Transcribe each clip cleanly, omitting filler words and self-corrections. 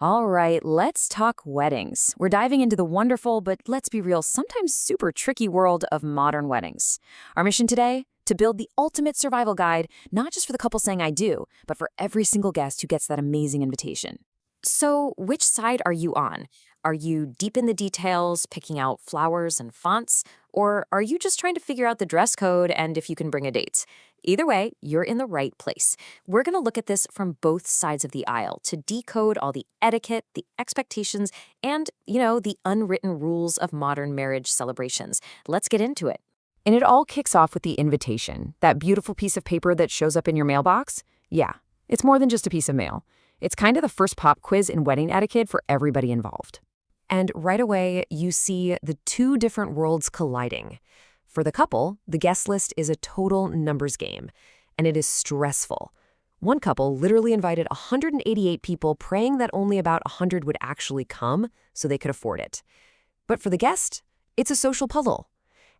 All right, let's talk weddings. We're diving into the wonderful, but let's be real, sometimes super tricky world of modern weddings. Our mission today? To build the ultimate survival guide, not just for the couple saying I do, but for every single guest who gets that amazing invitation. So, which side are you on? Are you deep in the details, picking out flowers and fonts? Or are you just trying to figure out the dress code and if you can bring a date? Either way, you're in the right place. We're going to look at this from both sides of the aisle to decode all the etiquette, the expectations, and, the unwritten rules of modern marriage celebrations. Let's get into it. And it all kicks off with the invitation, that beautiful piece of paper that shows up in your mailbox. Yeah, it's more than just a piece of mail. It's kind of the first pop quiz in wedding etiquette for everybody involved. And right away, you see the two different worlds colliding. For the couple, the guest list is a total numbers game, and it is stressful. One couple literally invited 188 people, praying that only about 100 would actually come so they could afford it. But for the guest, it's a social puzzle.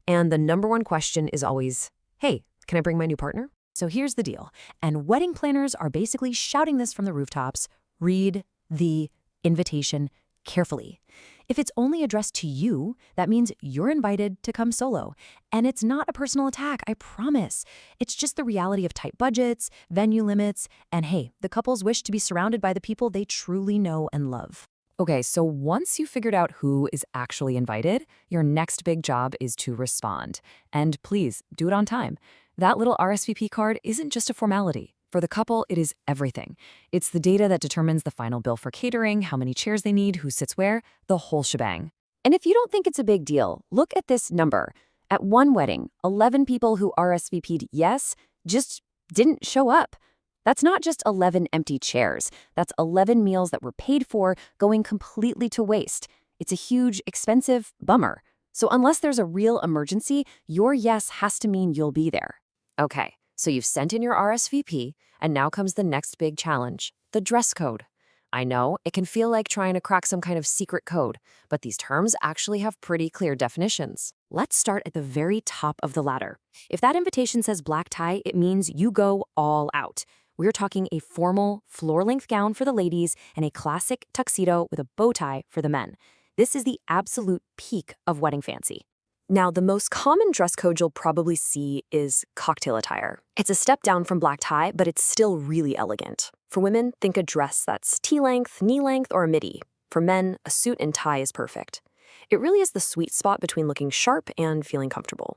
And the number one question is always, hey, can I bring my new partner? So here's the deal. And wedding planners are basically shouting this from the rooftops: read the invitation carefully. If it's only addressed to you, that means you're invited to come solo. And it's not a personal attack, I promise. It's just the reality of tight budgets, venue limits, and hey, the couples wish to be surrounded by the people they truly know and love. Okay, so once you've figured out who is actually invited, your next big job is to respond. And please, do it on time. That little RSVP card isn't just a formality. For the couple, it is everything. It's the data that determines the final bill for catering, how many chairs they need, who sits where, the whole shebang. And if you don't think it's a big deal, look at this number. At one wedding, 11 people who RSVP'd yes just didn't show up. That's not just 11 empty chairs. That's 11 meals that were paid for going completely to waste. It's a huge, expensive bummer. So unless there's a real emergency, your yes has to mean you'll be there. Okay, so you've sent in your RSVP, and now comes the next big challenge, the dress code. I know, it can feel like trying to crack some kind of secret code, but these terms actually have pretty clear definitions. Let's start at the very top of the ladder. If that invitation says black tie, it means you go all out. We're talking a formal, floor-length gown for the ladies and a classic tuxedo with a bow tie for the men. This is the absolute peak of wedding fancy. Now, the most common dress code you'll probably see is cocktail attire. It's a step down from black tie, but it's still really elegant. For women, think a dress that's T-length, knee-length, or a midi. For men, a suit and tie is perfect. It really is the sweet spot between looking sharp and feeling comfortable.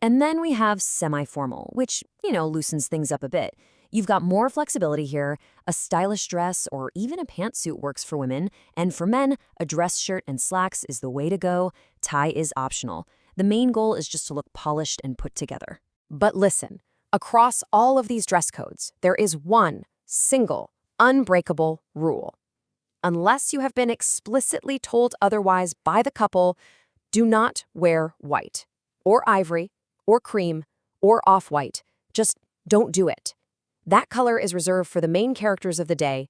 And then we have semi-formal, which, loosens things up a bit. You've got more flexibility here. A stylish dress or even a pantsuit works for women. And for men, a dress shirt and slacks is the way to go. Tie is optional. The main goal is just to look polished and put together. But listen, across all of these dress codes, there is one single, unbreakable rule. Unless you have been explicitly told otherwise by the couple, do not wear white, or ivory, or cream, or off-white. Just don't do it. That color is reserved for the main characters of the day,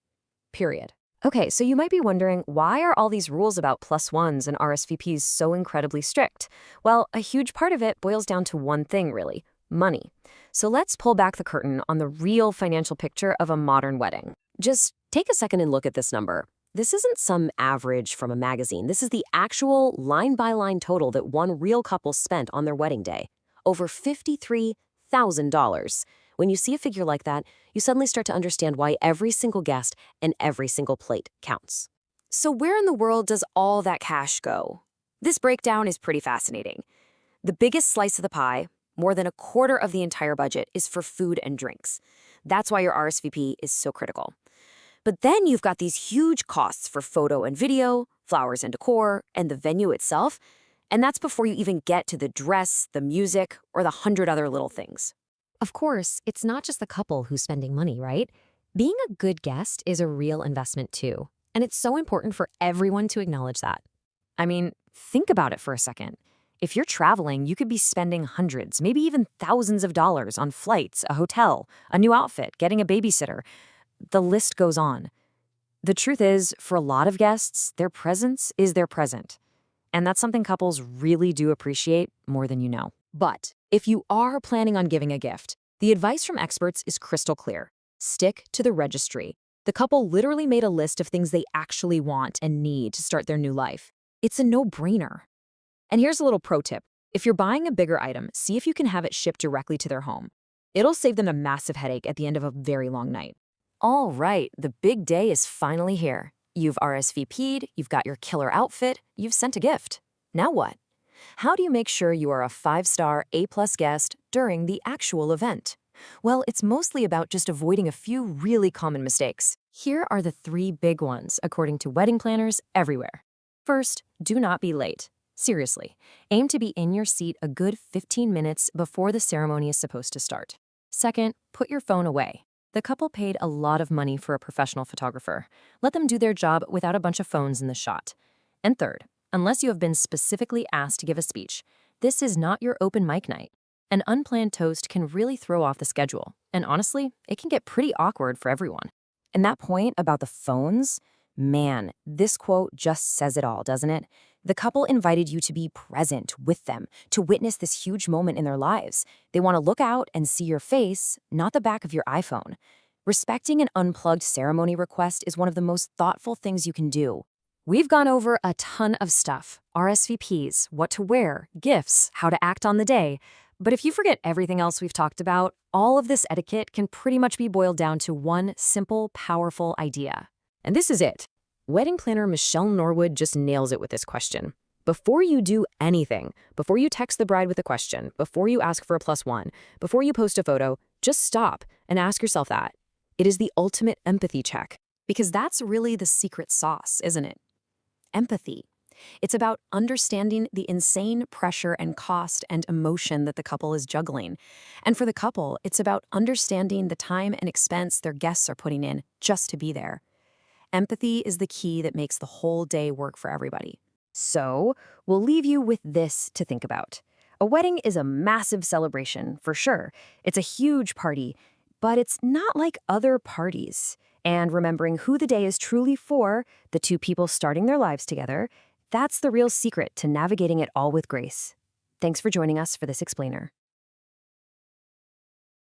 period. Okay, so you might be wondering, why are all these rules about +1s and RSVPs so incredibly strict? Well, a huge part of it boils down to one thing, really: money. So let's pull back the curtain on the real financial picture of a modern wedding. Just take a second and look at this number. This isn't some average from a magazine. This is the actual line-by-line total that one real couple spent on their wedding day. Over $53,000. When you see a figure like that, you suddenly start to understand why every single guest and every single plate counts. So where in the world does all that cash go? This breakdown is pretty fascinating. The biggest slice of the pie, more than a quarter of the entire budget, is for food and drinks. That's why your RSVP is so critical. But then you've got these huge costs for photo and video, flowers and decor, and the venue itself. And that's before you even get to the dress, the music, or the 100 other little things. Of course, it's not just the couple who's spending money, right? Being a good guest is a real investment too. And it's so important for everyone to acknowledge that. I mean, think about it for a second. If you're traveling, you could be spending hundreds, maybe even thousands of dollars on flights, a hotel, a new outfit, getting a babysitter. The list goes on. The truth is, for a lot of guests, their presence is their present. And that's something couples really do appreciate more than you know. But if you are planning on giving a gift, the advice from experts is crystal clear. Stick to the registry. The couple literally made a list of things they actually want and need to start their new life. It's a no-brainer. And here's a little pro tip. If you're buying a bigger item, see if you can have it shipped directly to their home. It'll save them a massive headache at the end of a very long night. All right, the big day is finally here. You've RSVP'd, you've got your killer outfit, you've sent a gift. Now what? How do you make sure you are a 5-star, A-plus guest during the actual event? Well, it's mostly about just avoiding a few really common mistakes. Here are the 3 big ones, according to wedding planners everywhere. First, do not be late. Seriously, aim to be in your seat a good 15 minutes before the ceremony is supposed to start. Second, put your phone away. The couple paid a lot of money for a professional photographer. Let them do their job without a bunch of phones in the shot. And third, unless you have been specifically asked to give a speech, this is not your open mic night. An unplanned toast can really throw off the schedule, and honestly, it can get pretty awkward for everyone. And that point about the phones, man, this quote just says it all, doesn't it? The couple invited you to be present with them, to witness this huge moment in their lives. They want to look out and see your face, not the back of your iPhone. Respecting an unplugged ceremony request is one of the most thoughtful things you can do. We've gone over a ton of stuff: RSVPs, what to wear, gifts, how to act on the day. But if you forget everything else we've talked about, all of this etiquette can pretty much be boiled down to one simple, powerful idea. And this is it. Wedding planner Michelle Norwood just nails it with this question. Before you do anything, before you text the bride with a question, before you ask for a +1, before you post a photo, just stop and ask yourself that. It is the ultimate empathy check. Because that's really the secret sauce, isn't it? Empathy. It's about understanding the insane pressure and cost and emotion that the couple is juggling. And for the couple, it's about understanding the time and expense their guests are putting in just to be there. Empathy is the key that makes the whole day work for everybody. So, we'll leave you with this to think about. A wedding is a massive celebration, for sure. It's a huge party, but it's not like other parties. And remembering who the day is truly for, the 2 people starting their lives together, that's the real secret to navigating it all with grace. Thanks for joining us for this explainer.